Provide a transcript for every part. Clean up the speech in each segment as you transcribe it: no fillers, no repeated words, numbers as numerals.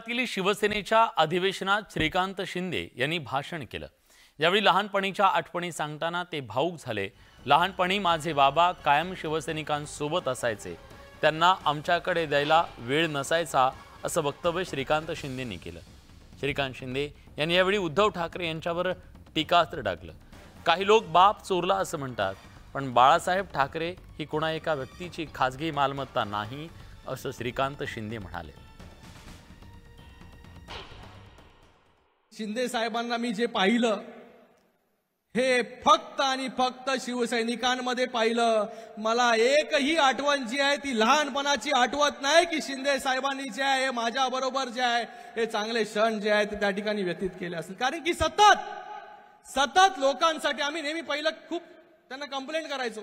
तील शिवसेनेच्या अधिवेशनात श्रीकांत शिंदे यांनी भाषण केलं। यावेळी लहानपणीच्या आठवणी सांगताना ते भावुक झाले। लहानपणी माझे बाबा कायम शिवसैनिकांसोबत असायचे, त्यांना आमच्याकडे द्यायला वेळ नसायचा असं वक्तव्य श्रीकांत शिंदेंनी केलं। श्रीकांत शिंदे यांनी यावेळी उद्धव ठाकरे यांच्यावर टीकास्त्र डागलं। काही लोक बाप चोरला असं म्हणतात, पण बाळासाहेब ठाकरे ही कोणा एका व्यक्तीची खासगी मालमत्ता नाही असं श्रीकांत शिंदे म्हणाले। शिंदे साहेबांना मी जे पाहिलं हे फक्त आणि फक्त शिवसैनिकांमध्ये पाहिलं। मला एकही आठवण जी आहे ती लहानपणाची आठवत नाही की शिंदे साहेबांनी जे आहे माझ्या बरोबर जे आहे हे चांगले क्षण जे आहे ते त्या ठिकाणी व्यतीत केले असतील। कारण की सतत लोकांसाठी आम्ही नेहमी पहिलं खूप त्यांना कंप्लेंट करायचो,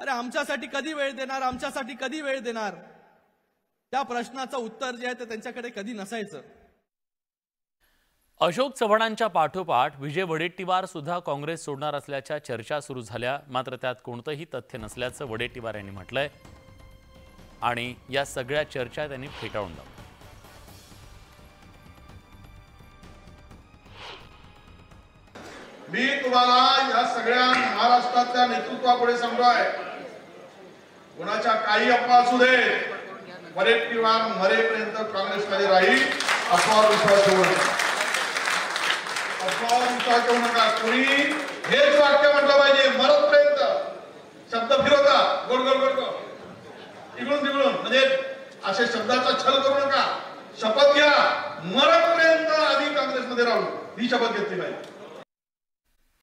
अरे आमच्यासाठी कधी वेळ देणार, आमच्यासाठी कधी वेळ देणार। त्या प्रश्नाचं उत्तर जे आहे ते त्यांच्याकडे कधी नसायचं। अशोक चव्हाणांच्या पाठोपाठ विजय वडेट्टीवार सुद्धा काँग्रेस सोडणार असल्याच्या चर्चा सुरू झाल्या, मात्र त्यात कोणतंही तथ्य नसल्याचं वडेट्टीवार यांनी म्हटलंय आणि या सगळ्या चर्चा त्यांनी फेटाळून लावल्या। मी तुम्हाला या सगळ्या महाराष्ट्रातल्या नेतृत्वापुढे सांगतोय, कोणाच्या काही अफवा असू दे, वडेट्टीवार मरेपर्यंत काँग्रेसमध्ये राहील। अफवावर विश्वास ठेवू नका, अफवावर विश्वास ठेवू नका। कोणी हेच वाक्य म्हटलं पाहिजे, मरेपर्यंत शब्द फिरवता गोड गोड गोड इकडून तिकडून, म्हणजे असे शब्दाचा छल करू नका। शपथ घ्या, मरेपर्यंत आम्ही काँग्रेसमध्ये राहू, ही शपथ घेतली पाहिजे।